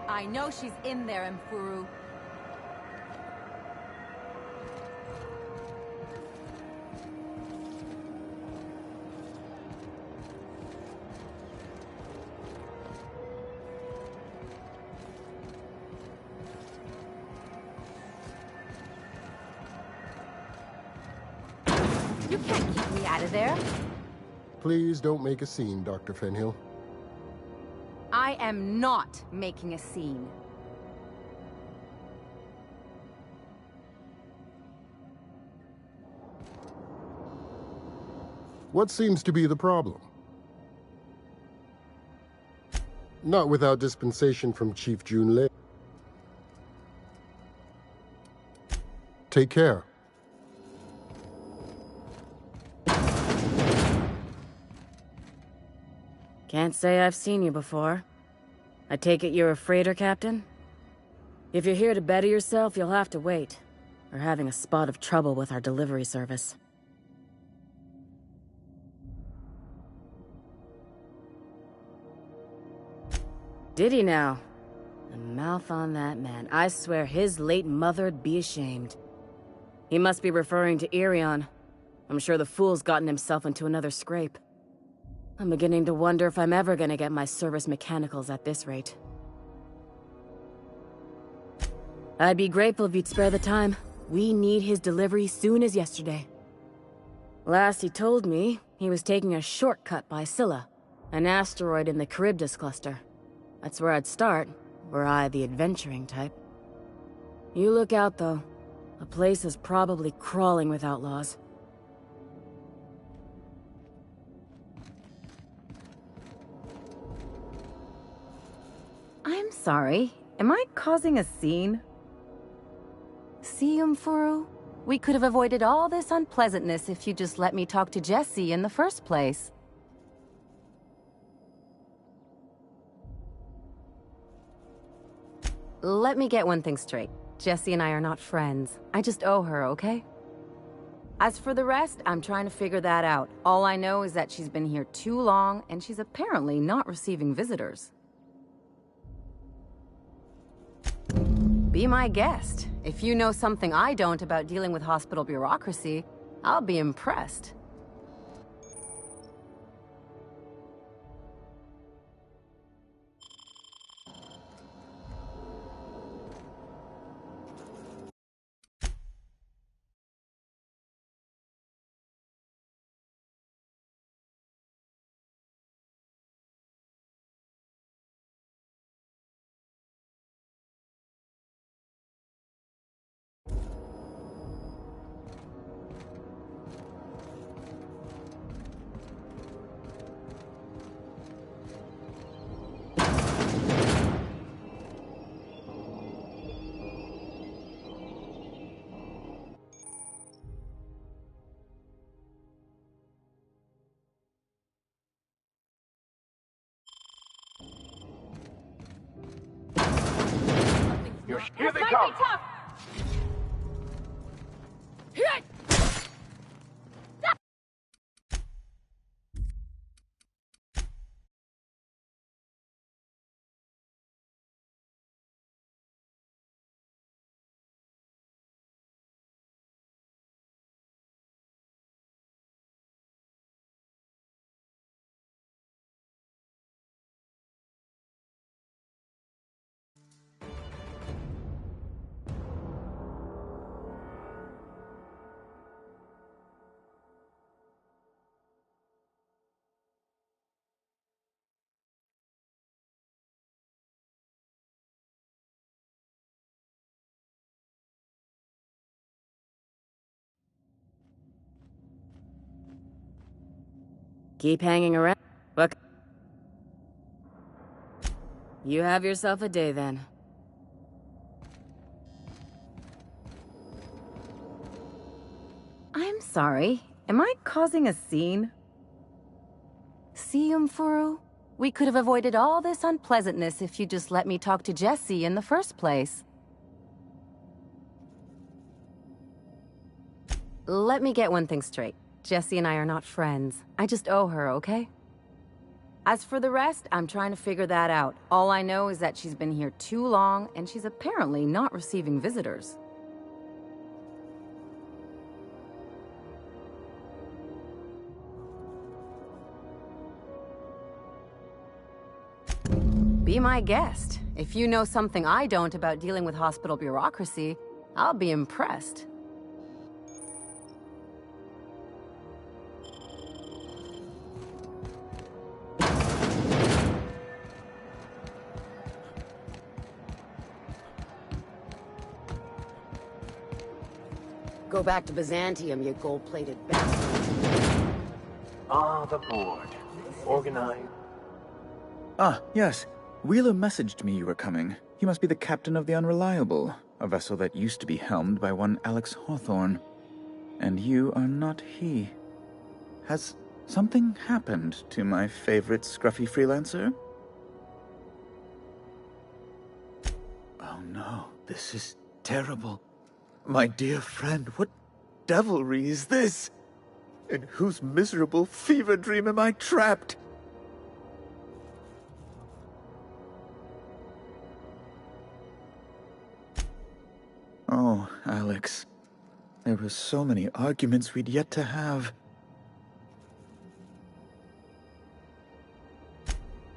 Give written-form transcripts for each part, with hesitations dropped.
I know she's in there, Mfuru. You can't keep me out of there. Please don't make a scene, Dr. Fenhill. I am not making a scene. What seems to be the problem? Not without dispensation from Chief Junlei. Take care. Can't say I've seen you before. I take it you're a freighter captain? If you're here to better yourself, you'll have to wait. We're having a spot of trouble with our delivery service. Did he now? The mouth on that man. I swear his late mother'd be ashamed. He must be referring to Irion. I'm sure the fool's gotten himself into another scrape. I'm beginning to wonder if I'm ever gonna get my service mechanicals at this rate. I'd be grateful if you'd spare the time. We need his delivery soon as yesterday. Last he told me, he was taking a shortcut by Scylla, an asteroid in the Charybdis cluster. That's where I'd start, were I the adventuring type. You look out, though. The place is probably crawling with outlaws. I'm sorry. Am I causing a scene? See, Mfuru? We could have avoided all this unpleasantness if you just let me talk to Jesse in the first place. Let me get one thing straight. Jesse and I are not friends. I just owe her, okay? As for the rest, I'm trying to figure that out. All I know is that she's been here too long, and she's apparently not receiving visitors. Be my guest. If you know something I don't about dealing with hospital bureaucracy, I'll be impressed. Here they come! Keep hanging around. Look. You have yourself a day, then. I'm sorry. Am I causing a scene? See, Mfuru? We could have avoided all this unpleasantness if you just let me talk to Jesse in the first place. Let me get one thing straight. Jesse and I are not friends. I just owe her, okay? As for the rest, I'm trying to figure that out. All I know is that she's been here too long, and she's apparently not receiving visitors. Be my guest. If you know something I don't about dealing with hospital bureaucracy, I'll be impressed. Go back to Byzantium, you gold-plated bastard. Ah, the board. Organized. Ah, yes. Wheeler messaged me you were coming. He must be the captain of the Unreliable, a vessel that used to be helmed by one Alex Hawthorne. And you are not he. Has something happened to my favorite scruffy freelancer? Oh no, this is terrible. My dear friend, what devilry is this? In whose miserable fever dream am I trapped? Oh, Alex. There were so many arguments we'd yet to have.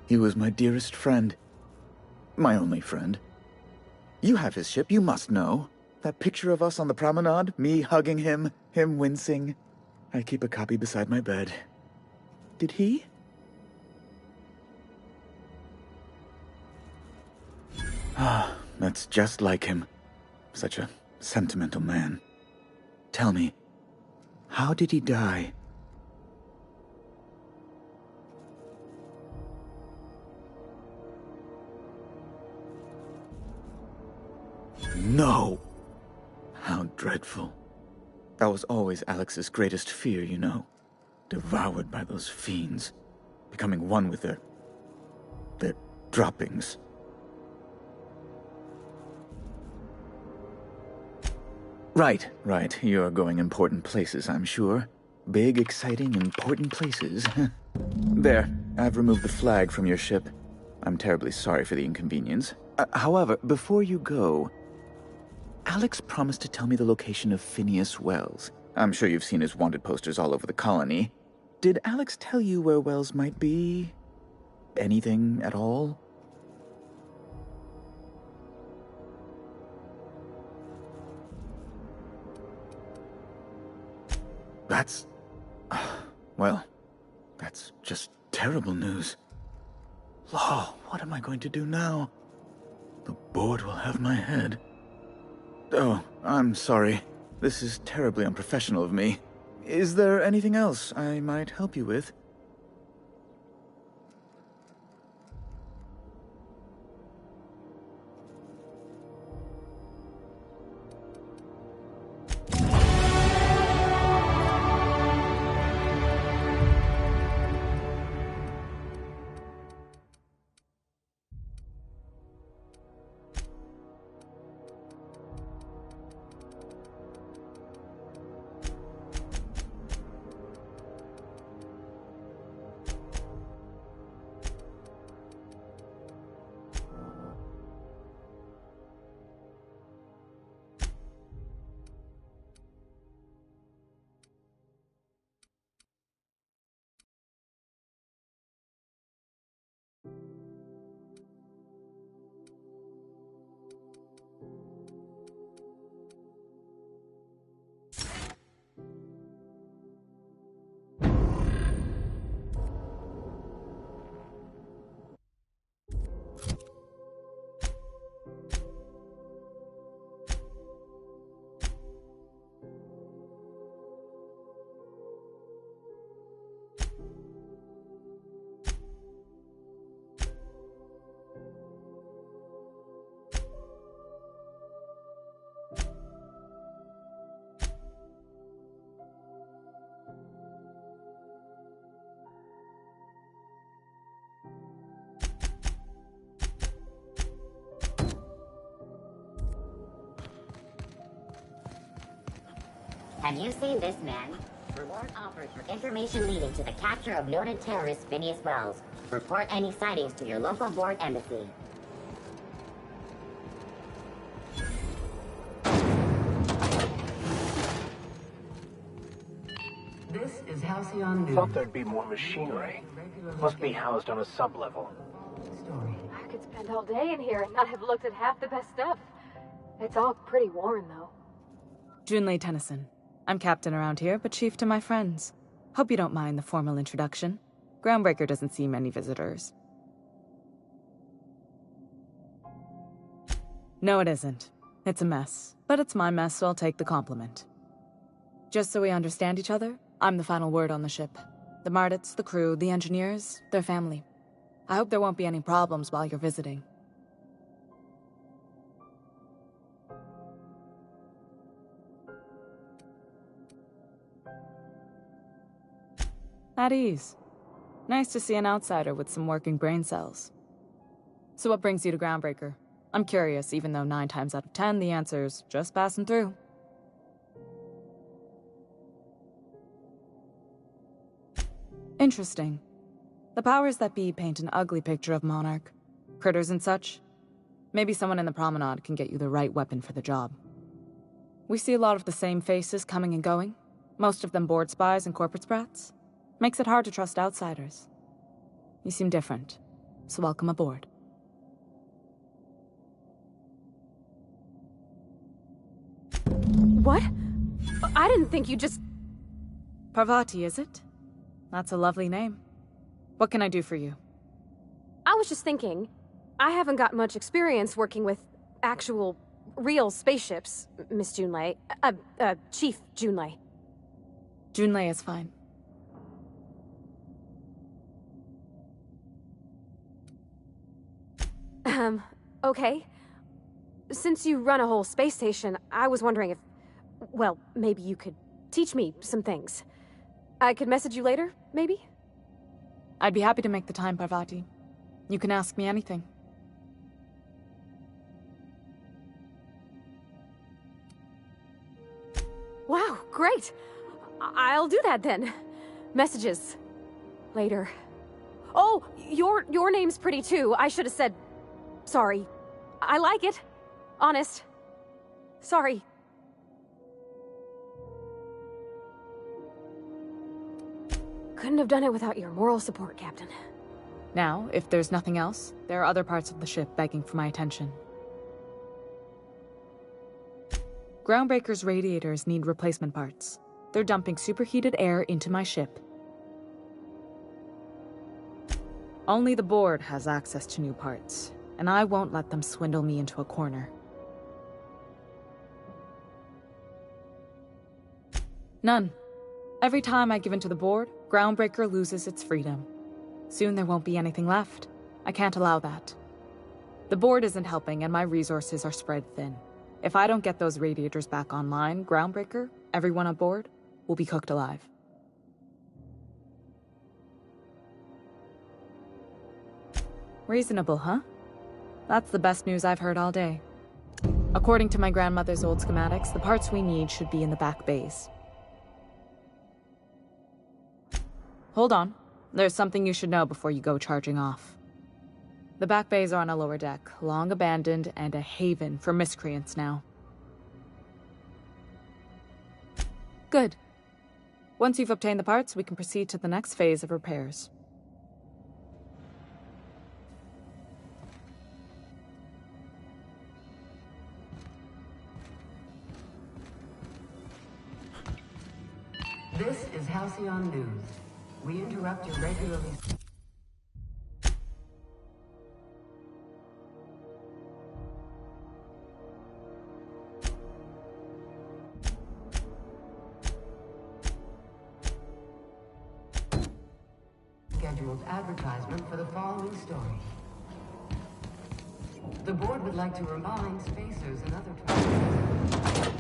He was my dearest friend. My only friend. You have his ship, you must know. That picture of us on the promenade, me hugging him, him wincing. I keep a copy beside my bed. Did he? Ah, that's just like him. Such a sentimental man. Tell me, how did he die? No! How dreadful. That was always Alex's greatest fear, you know. Devoured by those fiends. Becoming one with their droppings. Right. You're going important places, I'm sure. Big, exciting, important places. There, I've removed the flag from your ship. I'm terribly sorry for the inconvenience. However, before you go, Alex promised to tell me the location of Phineas Wells. I'm sure you've seen his wanted posters all over the colony. Did Alex tell you where Wells might be? Anything at all? That's... well, that's just terrible news. Law, what am I going to do now? The board will have my head. Oh, I'm sorry. This is terribly unprofessional of me. Is there anything else I might help you with? Have you seen this man? Reward offered for information leading to the capture of noted terrorist Phineas Wells. Report any sightings to your local board embassy. This is Halcyon News. Thought there'd be more machinery. Must be housed on a sub-level. Story. I could spend all day in here and not have looked at half the best stuff. It's all pretty worn, though. Junlei Tennyson. I'm captain around here, but chief to my friends. Hope you don't mind the formal introduction. Groundbreaker doesn't see many visitors. No, it isn't. It's a mess. But it's my mess, so I'll take the compliment. Just so we understand each other, I'm the final word on the ship. The Mardits, the crew, the engineers, their family. I hope there won't be any problems while you're visiting. At ease. Nice to see an outsider with some working brain cells. So what brings you to Groundbreaker? I'm curious, even though 9 times out of 10 the answer's just passing through. Interesting. The powers that be paint an ugly picture of Monarch. Critters and such. Maybe someone in the promenade can get you the right weapon for the job. We see a lot of the same faces coming and going. Most of them board spies and corporate sprats. Makes it hard to trust outsiders. You seem different, so welcome aboard. What? I didn't think you just... Parvati, is it? That's a lovely name. What can I do for you? I was just thinking, I haven't got much experience working with actual, real spaceships, Miss Junlei. Chief Junlei. Junlei is fine. Okay. Since you run a whole space station, I was wondering if... Well, maybe you could teach me some things. I could message you later, maybe? I'd be happy to make the time, Parvati. You can ask me anything. Wow, great! I'll do that then. Messages. Later. Oh, your name's pretty too. I should have said... Sorry. I like it. Honest. Sorry. Couldn't have done it without your moral support, Captain. Now, if there's nothing else, there are other parts of the ship begging for my attention. Groundbreaker's radiators need replacement parts. They're dumping superheated air into my ship. Only the board has access to new parts, and I won't let them swindle me into a corner. None. Every time I give in to the board, Groundbreaker loses its freedom. Soon there won't be anything left. I can't allow that. The board isn't helping, and my resources are spread thin. If I don't get those radiators back online, Groundbreaker, everyone aboard, will be cooked alive. Reasonable, huh? That's the best news I've heard all day. According to my grandmother's old schematics, the parts we need should be in the back bays. Hold on. There's something you should know before you go charging off. The back bays are on a lower deck, long abandoned and a haven for miscreants now. Good. Once you've obtained the parts, we can proceed to the next phase of repairs. This is Halcyon News. We interrupt your regularly... scheduled advertisement for the following story. The board would like to remind spacers and other travelers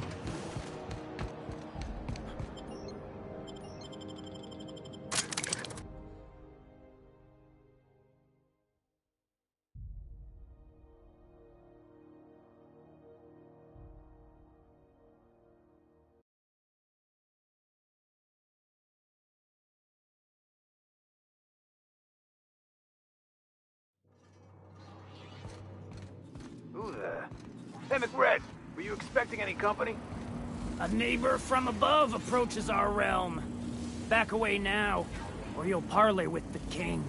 Lieutenant Red, were you expecting any company? A neighbor from above approaches our realm. Back away now, or you'll parley with the king.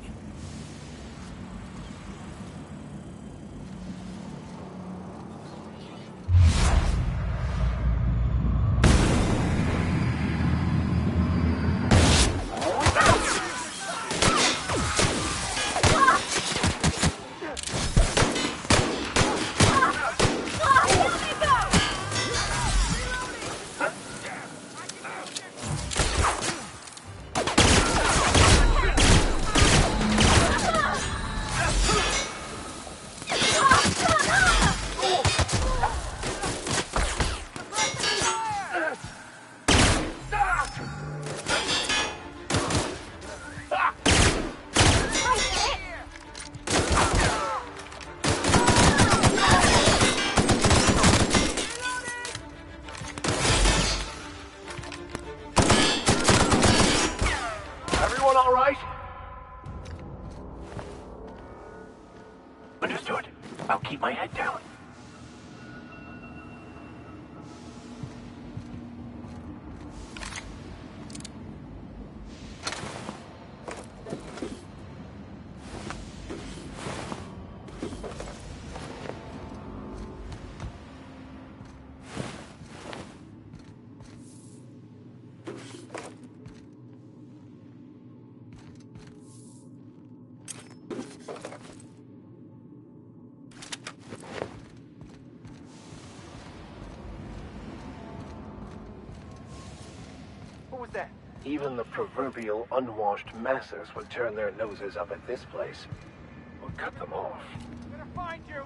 Understood. I'll keep my head down. What was that? Even the proverbial unwashed masses would turn their noses up at this place. We'll cut them off. I'm gonna find you!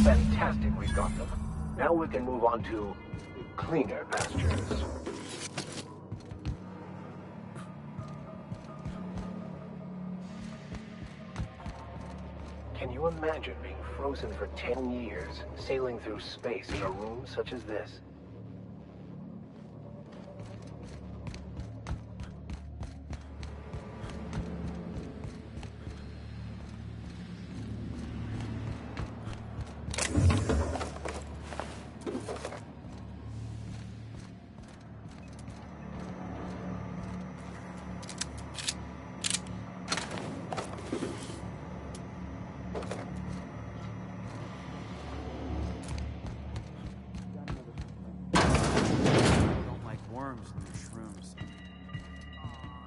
Fantastic, we've got them. Now we can move on to cleaner pastures. Can you imagine being frozen for 10 years, sailing through space in a room such as this?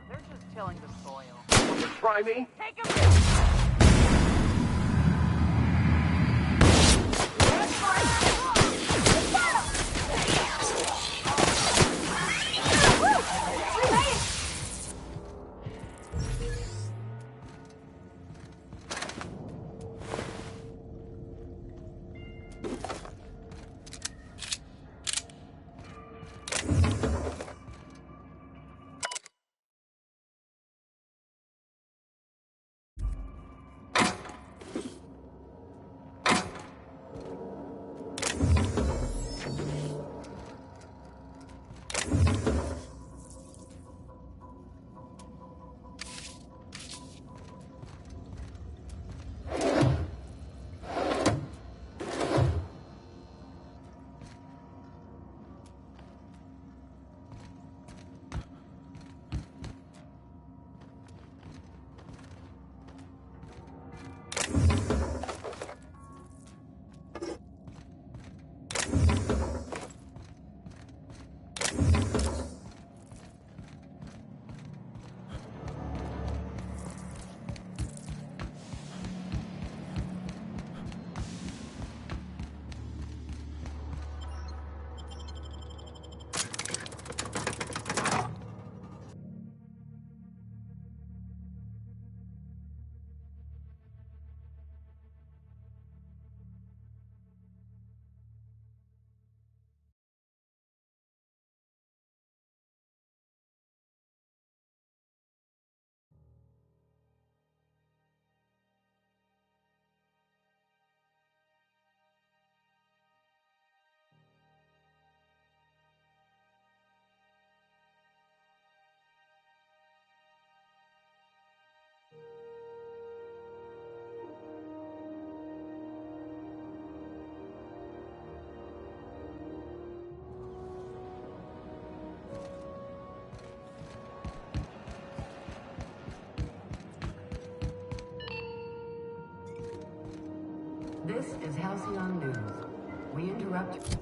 They're just tilling the soil. Try me? Take him! This is Halcyon News. We interrupt.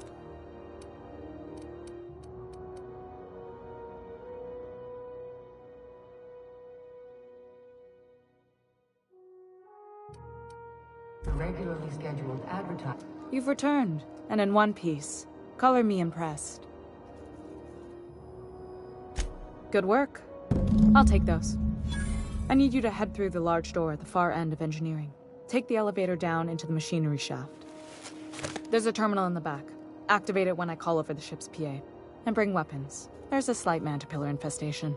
The regularly scheduled advertising. You've returned, and in one piece. Color me impressed. Good work. I'll take those. I need you to head through the large door at the far end of engineering. Take the elevator down into the machinery shaft. There's a terminal in the back. Activate it when I call over the ship's PA. And bring weapons. There's a slight mantipillar infestation.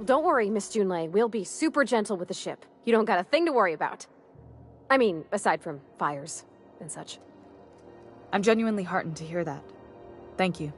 Don't worry, Miss Junlei. We'll be super gentle with the ship. You don't got a thing to worry about. I mean, aside from fires and such. I'm genuinely heartened to hear that. Thank you.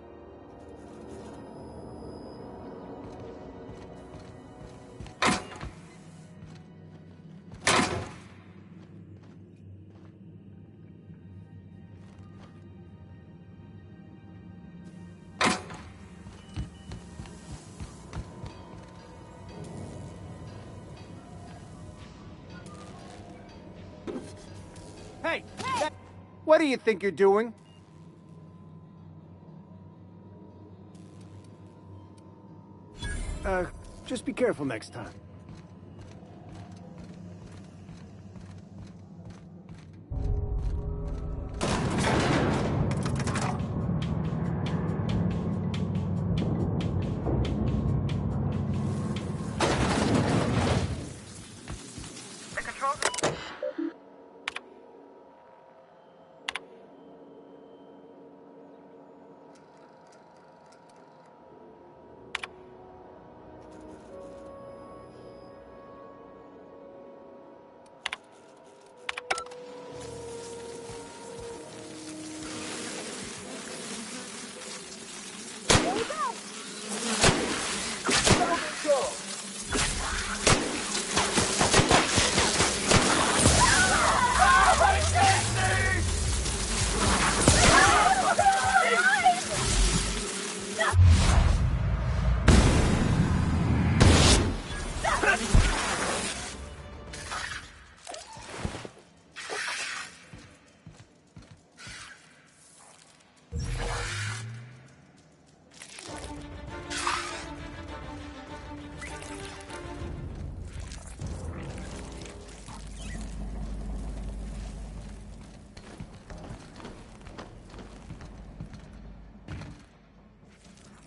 Hey! What do you think you're doing? Just be careful next time. The controls.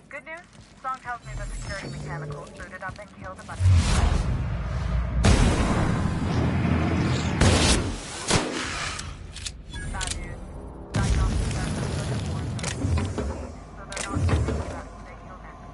Good news? Song tells me the security mechanicals booted up and killed a bunch of people. Bad news. Diagnostics are so they're not thinking about it. They kill next.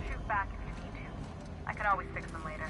Shoot back if you need to. I can always fix them later.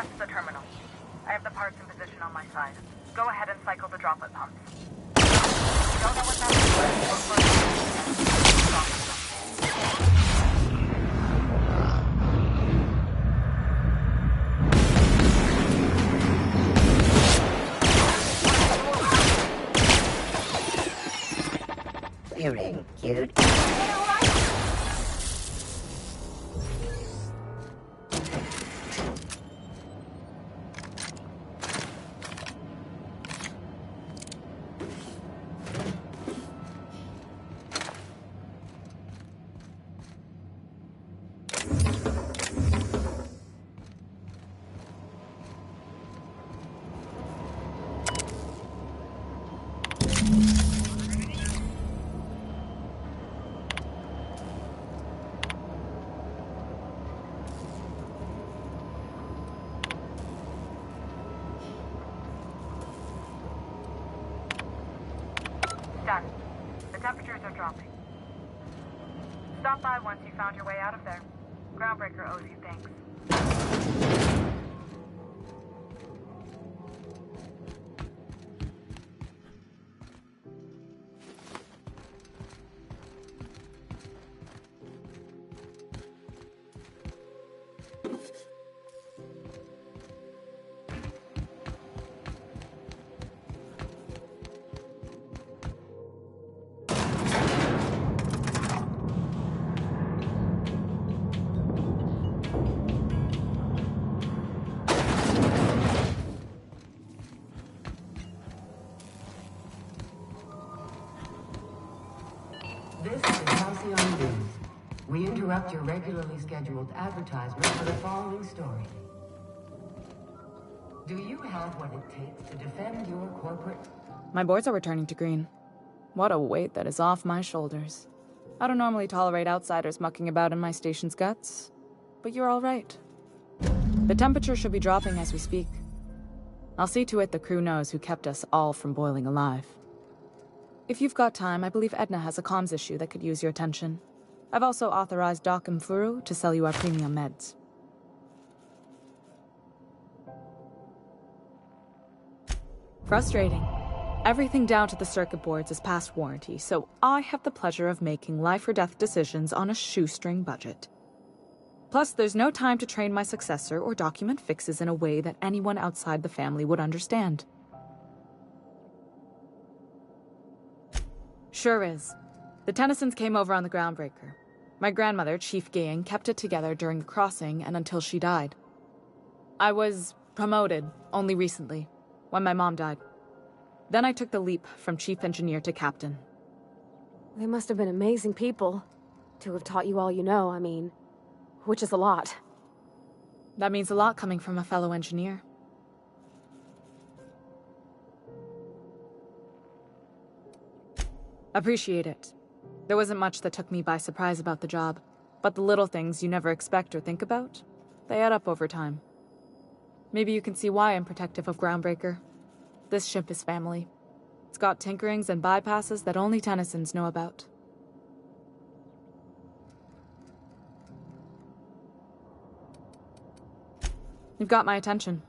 That's the terminal. I have the parts in position on my side. Go ahead and cycle the droplet pumps. You don't know what that is? Look for it. Drop it. Hearing cute. Done. The temperatures are dropping. Stop by once you found your way out of there. Groundbreaker owes you thanks. This is Halcyon News. We interrupt your regularly scheduled advertisement for the following story. Do you have what it takes to defend your corporate... My boards are returning to green. What a weight that is off my shoulders. I don't normally tolerate outsiders mucking about in my station's guts, but you're all right. The temperature should be dropping as we speak. I'll see to it the crew knows who kept us all from boiling alive. If you've got time, I believe Edna has a comms issue that could use your attention. I've also authorized Doc and Furu to sell you our premium meds. Frustrating. Everything down to the circuit boards is past warranty, so I have the pleasure of making life or death decisions on a shoestring budget. Plus, there's no time to train my successor or document fixes in a way that anyone outside the family would understand. Sure is. The Tennysons came over on the Groundbreaker. My grandmother, Chief Gang, kept it together during the crossing and until she died. I was promoted only recently, when my mom died. Then I took the leap from chief engineer to captain. They must have been amazing people to have taught you all you know, I mean, which is a lot. That means a lot coming from a fellow engineer. Appreciate it. There wasn't much that took me by surprise about the job, but the little things you never expect or think about, they add up over time. Maybe you can see why I'm protective of Groundbreaker. This ship is family. It's got tinkerings and bypasses that only Tennysons know about. You've got my attention.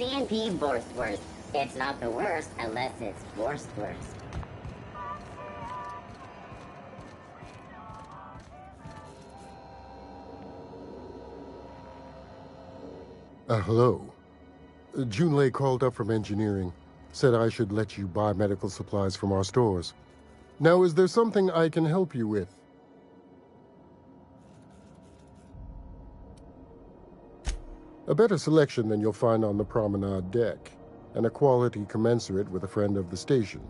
CNP Borstwurst. It's not the worst unless it's Borstwurst. Hello. Junlei called up from engineering. Said I should let you buy medical supplies from our stores. Now, is there something I can help you with? A better selection than you'll find on the promenade deck, and a quality commensurate with a friend of the station.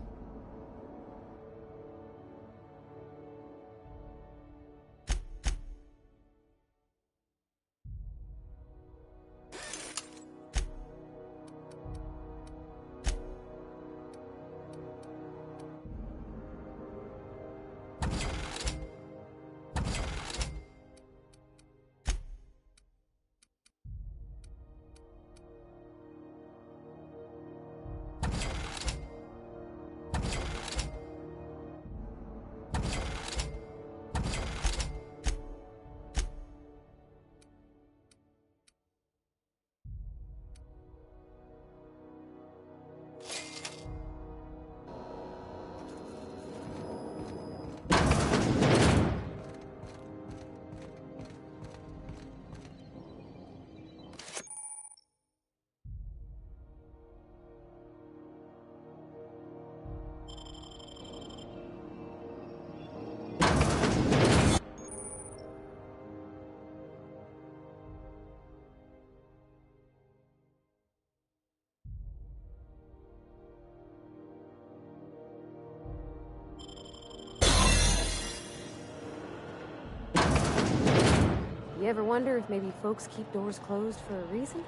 You ever wonder if maybe folks keep doors closed for a reason?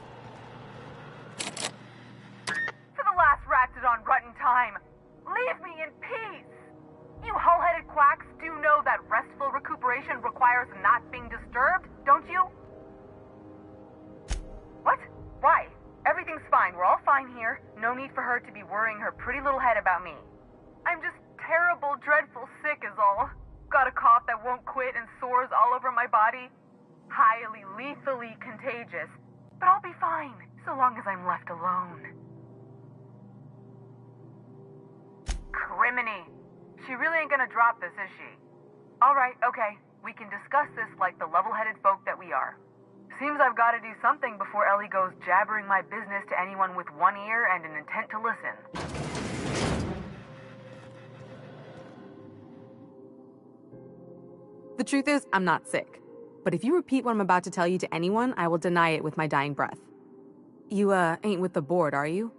For the last ratted on rotten time, leave me in peace! You hull-headed quacks do know that restful recuperation requires not being disturbed, don't you? What? Why? Everything's fine. We're all fine here. No need for her to be worrying her pretty little head about me. I'm just terrible, dreadful sick is all. Got a cough that won't quit and sores all over my body. Highly, lethally contagious. But I'll be fine, so long as I'm left alone. Criminy. She really ain't gonna drop this, is she? Alright, okay. We can discuss this like the level-headed folk that we are. Seems I've gotta do something before Ellie goes jabbering my business to anyone with one ear and an intent to listen. The truth is, I'm not sick. But if you repeat what I'm about to tell you to anyone, I will deny it with my dying breath. You, ain't with the board, are you?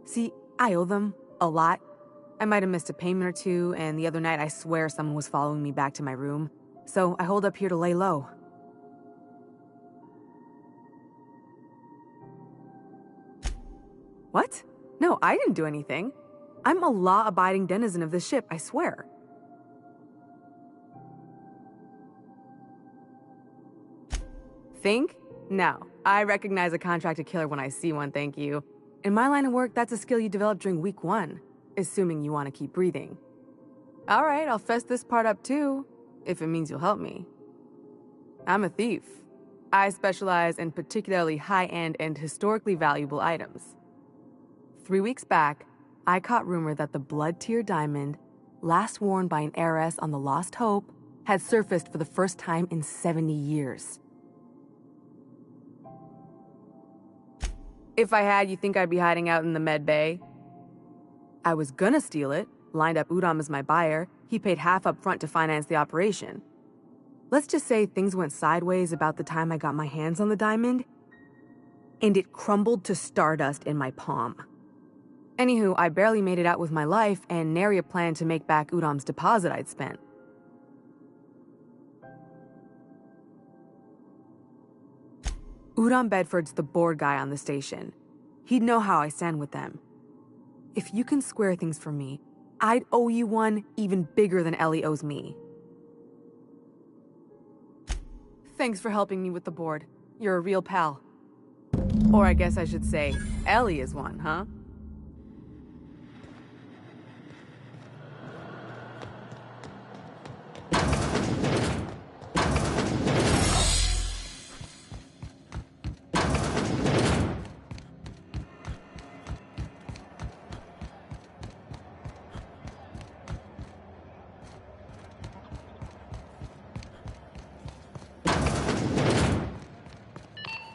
See, I owe them a lot. I might have missed a payment or two, and the other night I swear someone was following me back to my room. So I hold up here to lay low. What? No, I didn't do anything. I'm a law-abiding denizen of this ship, I swear. Think? No. I recognize a contracted killer when I see one, thank you. In my line of work, that's a skill you develop during week 1, assuming you want to keep breathing. Alright, I'll fess this part up too, if it means you'll help me. I'm a thief. I specialize in particularly high-end and historically valuable items. 3 weeks back, I caught rumor that the blood-tier diamond, last worn by an heiress on the Lost Hope, had surfaced for the first time in 70 years. If I had, you think I'd be hiding out in the med bay? I was gonna steal it, lined up Udom as my buyer. He paid half up front to finance the operation. Let's just say things went sideways about the time I got my hands on the diamond, and it crumbled to stardust in my palm. Anywho, I barely made it out with my life, and nary a plan to make back Udom's deposit I'd spent. Udom Bedford's the board guy on the station. He'd know how I stand with them. If you can square things for me, I'd owe you one even bigger than Ellie owes me. Thanks for helping me with the board. You're a real pal. Or I guess I should say, Ellie is one, huh?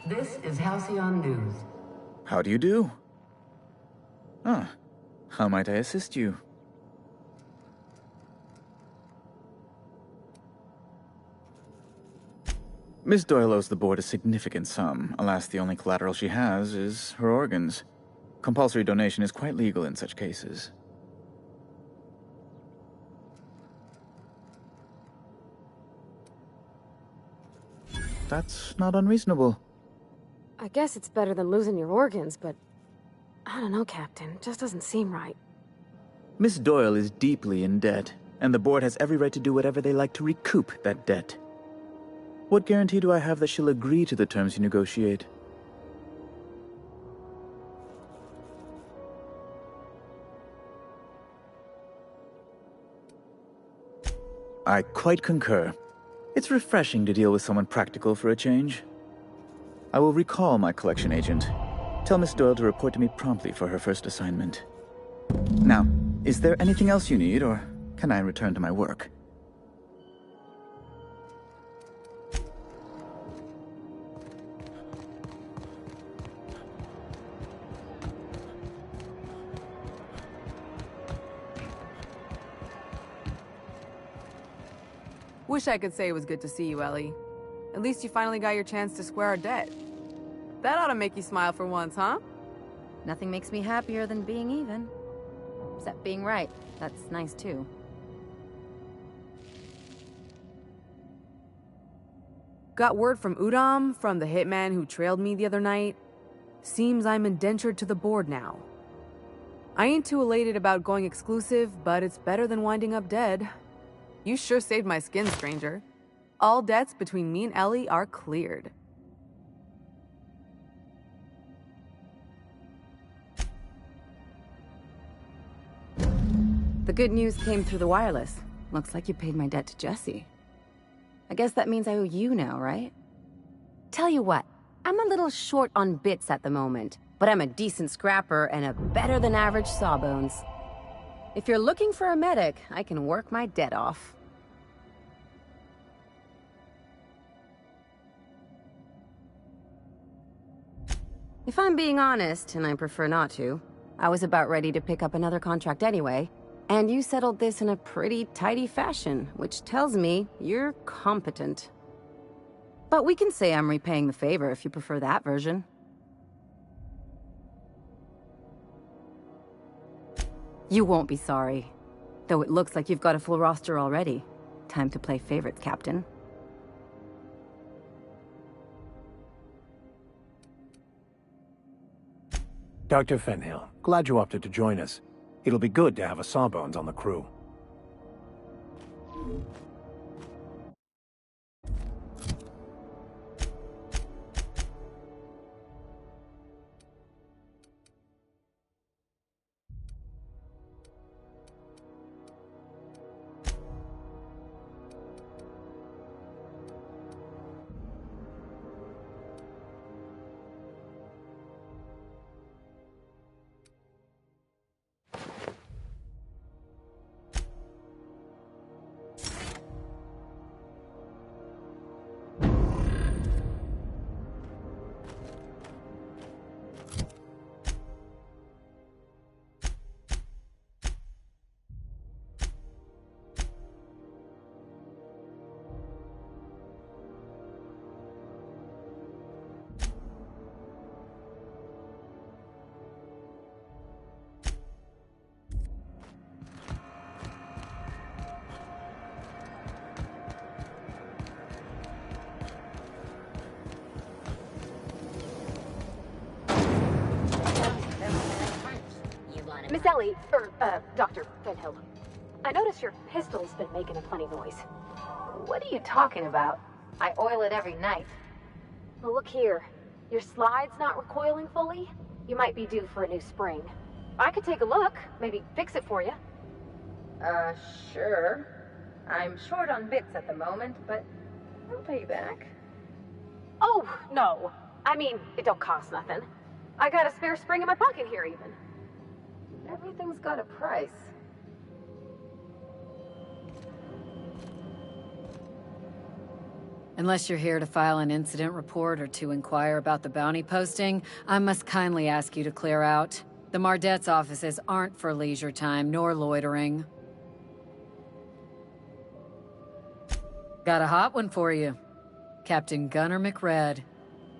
This is Halcyon News. How do you do? Ah, how might I assist you? Miss Doyle owes the board a significant sum. Alas, the only collateral she has is her organs. Compulsory donation is quite legal in such cases. That's not unreasonable. I guess it's better than losing your organs, but I don't know, Captain. It just doesn't seem right. Miss Doyle is deeply in debt, and the board has every right to do whatever they like to recoup that debt. What guarantee do I have that she'll agree to the terms you negotiate? I quite concur. It's refreshing to deal with someone practical for a change. I will recall my collection agent. Tell Miss Doyle to report to me promptly for her first assignment. Now, is there anything else you need, or can I return to my work? Wish I could say it was good to see you, Ellie. At least you finally got your chance to square our debt. That ought to make you smile for once, huh? Nothing makes me happier than being even. Except being right. That's nice, too. Got word from Udom, from the hitman who trailed me the other night. Seems I'm indentured to the board now. I ain't too elated about going exclusive, but it's better than winding up dead. You sure saved my skin, stranger. All debts between me and Ellie are cleared. The good news came through the wireless. Looks like you paid my debt to Jesse. I guess that means I owe you now, right? Tell you what, I'm a little short on bits at the moment, but I'm a decent scrapper and a better-than-average sawbones. If you're looking for a medic, I can work my debt off. If I'm being honest, and I prefer not to, I was about ready to pick up another contract anyway, and you settled this in a pretty tidy fashion, which tells me you're competent. But we can say I'm repaying the favor if you prefer that version. You won't be sorry. Though it looks like you've got a full roster already. Time to play favorites, Captain. Dr. Fenhill, glad you opted to join us. It'll be good to have a Sawbones on the crew. Miss Ellie, Dr. Fenhill. I notice your pistol's been making a funny noise. What are you talking about? I oil it every night. Well, look here. Your slide's not recoiling fully. You might be due for a new spring. I could take a look, maybe fix it for you. Sure. I'm short on bits at the moment, but I'll pay you back. Oh, no. I mean, it don't cost nothing. I got a spare spring in my pocket here, even. Everything's got a price. Unless you're here to file an incident report or to inquire about the bounty posting, I must kindly ask you to clear out. The Mardet's offices aren't for leisure time nor loitering. Got a hot one for you. Captain Gunnar McRed.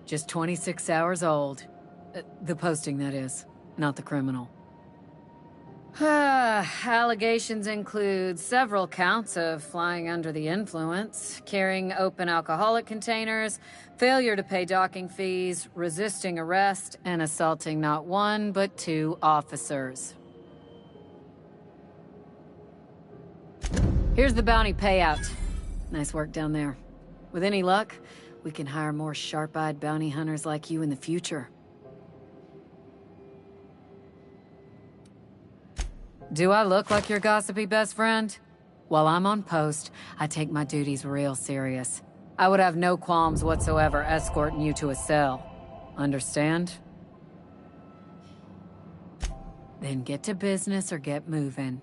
Just 26 hours old. The posting, that is, not the criminal. Allegations include several counts of flying under the influence, carrying open alcoholic containers, failure to pay docking fees, resisting arrest, and assaulting not one, but 2 officers. Here's the bounty payout. Nice work down there. With any luck, we can hire more sharp-eyed bounty hunters like you in the future. Do I look like your gossipy best friend? While I'm on post, I take my duties real serious. I would have no qualms whatsoever escorting you to a cell. Understand? Then get to business or get moving.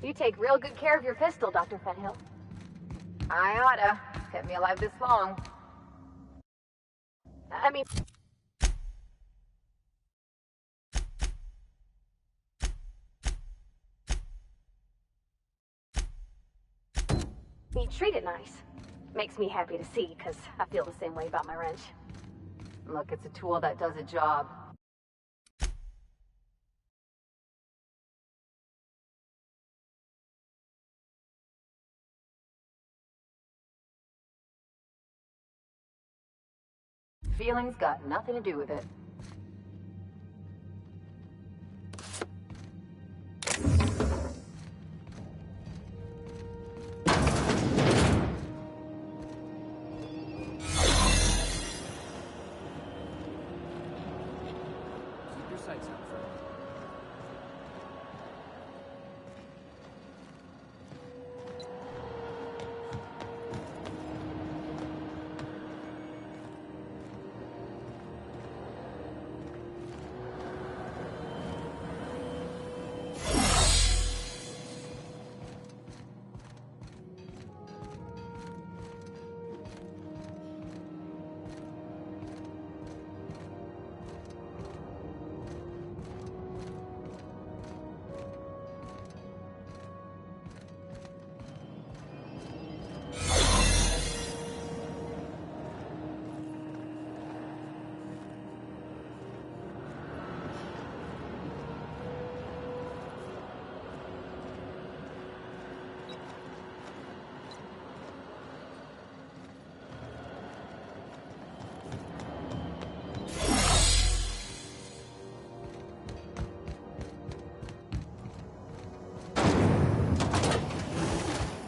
You take real good care of your pistol, Dr. Fenhill. I oughta. Kept me alive this long. I mean... You treat it nice. Makes me happy to see, because I feel the same way about my wrench. Look, it's a tool that does a job. Feelings got nothing to do with it. Keep your sights out, friend.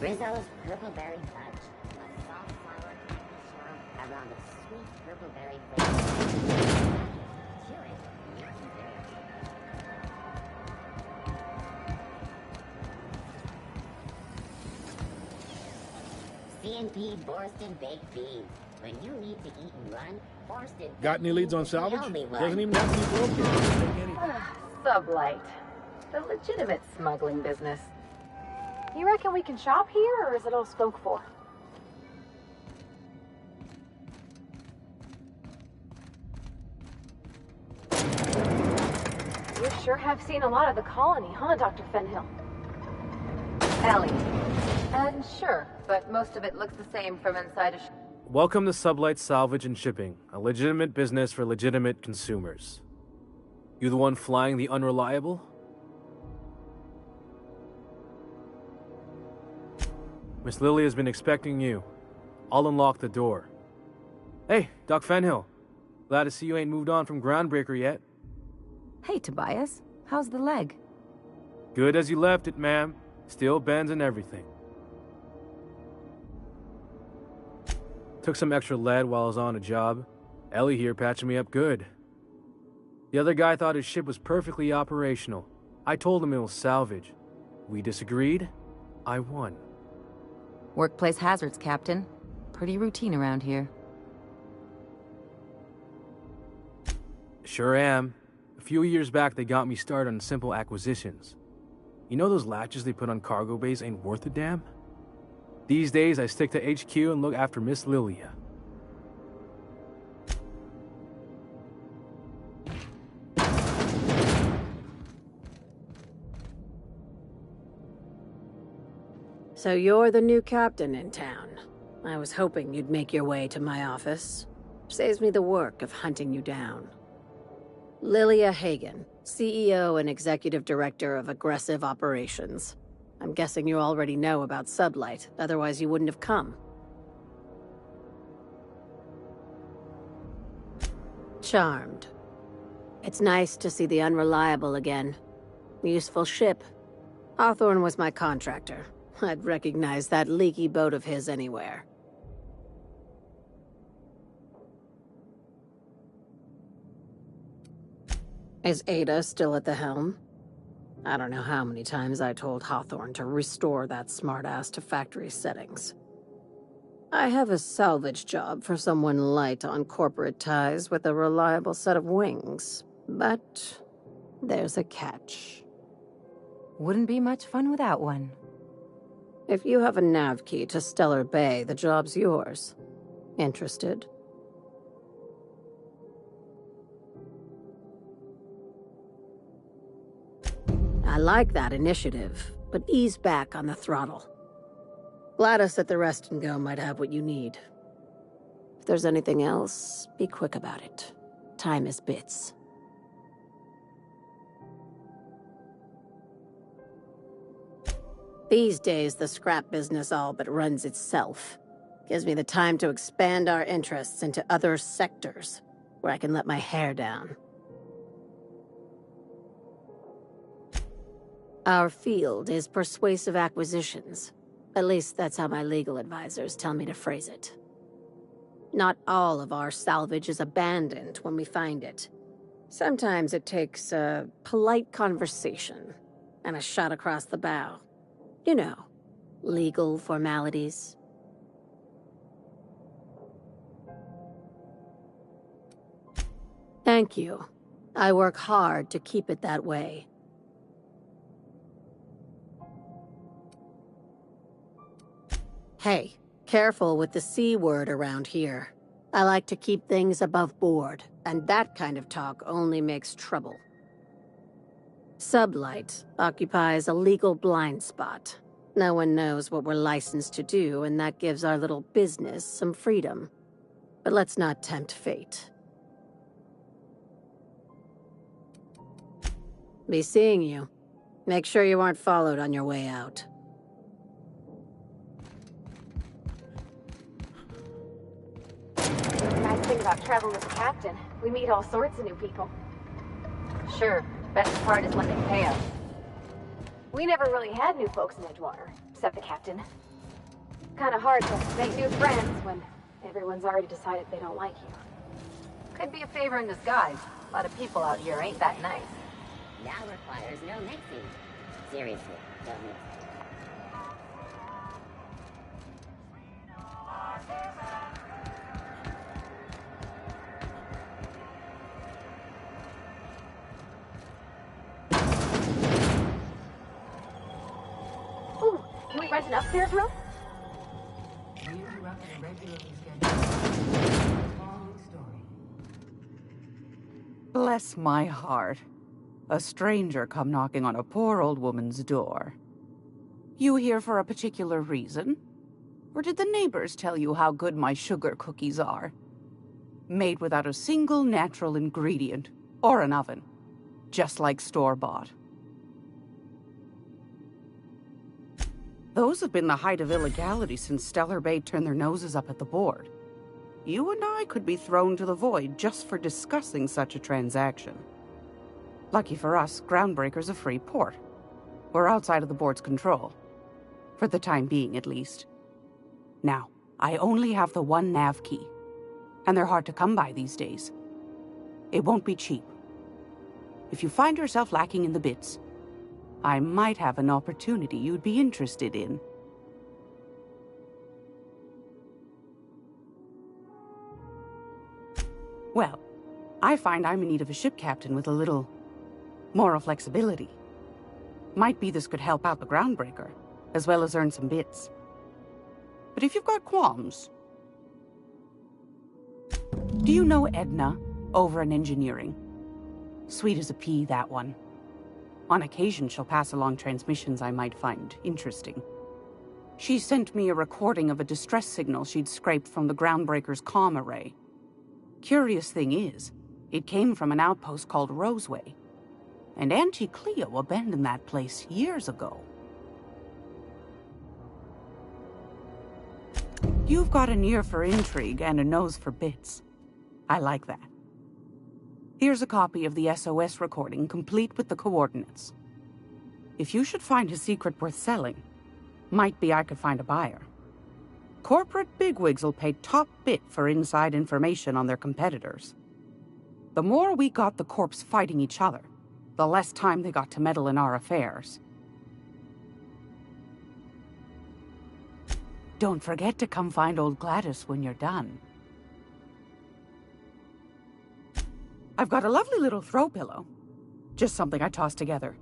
Rizzo's Purpleberry Fudge. A soft flower syrup around a sweet purpleberry flavor. Chew it. C&P Borston Baked Beans. When you need to eat and run, Borston... Got any leads on salvage? Doesn't even have to be broken. Sublight. The legitimate smuggling business. You reckon we can shop here, or is it all spoke for? You sure have seen a lot of the colony, huh, Dr. Fenhill? Ellie. Sure, but most of it looks the same from inside a Welcome to Sublight Salvage and Shipping, a legitimate business for legitimate consumers. You the one flying the unreliable? Miss Lily has been expecting you. I'll unlock the door. Hey, Doc Fenhill. Glad to see you ain't moved on from Groundbreaker yet. Hey, Tobias. How's the leg? Good as you left it, ma'am. Still bends and everything. Took some extra lead while I was on a job. Ellie here patching me up good. The other guy thought his ship was perfectly operational. I told him it was salvage. We disagreed. I won. Workplace hazards, Captain. Pretty routine around here. Sure am. A few years back, they got me started on simple acquisitions. You know those latches they put on cargo bays ain't worth a damn? These days, I stick to HQ and look after Miss Lilia. So you're the new captain in town. I was hoping you'd make your way to my office. Saves me the work of hunting you down. Lilia Hagen, CEO and Executive Director of Aggressive Operations. I'm guessing you already know about Sublight, otherwise you wouldn't have come. Charmed. It's nice to see the Unreliable again. Useful ship. Hawthorne was my contractor. I'd recognize that leaky boat of his anywhere. Is Ada still at the helm? I don't know how many times I told Hawthorne to restore that smartass to factory settings. I have a salvage job for someone light on corporate ties with a reliable set of wings, but there's a catch. Wouldn't be much fun without one. If you have a nav key to Stellar Bay, the job's yours. Interested? I like that initiative, but ease back on the throttle. Gladys at the Rest and Go might have what you need. If there's anything else, be quick about it. Time is bits. These days, the scrap business all but runs itself. Gives me the time to expand our interests into other sectors, where I can let my hair down. Our field is persuasive acquisitions. At least that's how my legal advisors tell me to phrase it. Not all of our salvage is abandoned when we find it. Sometimes it takes a polite conversation and a shot across the bow. You know, legal formalities. Thank you. I work hard to keep it that way. Hey, careful with the C word around here. I like to keep things above board, and that kind of talk only makes trouble. Sublight occupies a legal blind spot. No one knows what we're licensed to do, and that gives our little business some freedom. But let's not tempt fate. Be seeing you. Make sure you aren't followed on your way out. Nice thing about traveling with the captain. We meet all sorts of new people. Sure. Best part is when they pay us. We never really had new folks in Edgewater, except the captain. Kinda hard to make new friends when everyone's already decided they don't like you. Could be a favor in disguise. A lot of people out here ain't that nice. That requires no mixing. Seriously, don't mix. rent an upstairs room? We interrupt your regularly scheduled following story. Bless my heart. A stranger come knocking on a poor old woman's door. You here for a particular reason? Or did the neighbors tell you how good my sugar cookies are? Made without a single natural ingredient, or an oven. Just like store-bought. Those have been the height of illegality since Stellar Bay turned their noses up at the board. You and I could be thrown to the void just for discussing such a transaction. Lucky for us, Groundbreaker's a free port. We're outside of the board's control. For the time being, at least. Now, I only have the one nav key. And they're hard to come by these days. It won't be cheap. If you find yourself lacking in the bits, I might have an opportunity you'd be interested in. Well, I find I'm in need of a ship captain with a little moral flexibility. Might be this could help out the Groundbreaker, as well as earn some bits. But if you've got qualms... Do you know Edna, over in engineering? Sweet as a pea, that one. On occasion, she'll pass along transmissions I might find interesting. She sent me a recording of a distress signal she'd scraped from the Groundbreaker's comm array. Curious thing is, it came from an outpost called Roseway. And Auntie Cleo abandoned that place years ago. You've got an ear for intrigue and a nose for bits. I like that. Here's a copy of the SOS recording, complete with the coordinates. If you should find a secret worth selling, might be I could find a buyer. Corporate bigwigs will pay top bit for inside information on their competitors. The more we got the corps fighting each other, the less time they got to meddle in our affairs. Don't forget to come find old Gladys when you're done. I've got a lovely little throw pillow. Just something I toss together.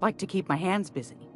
Like to keep my hands busy.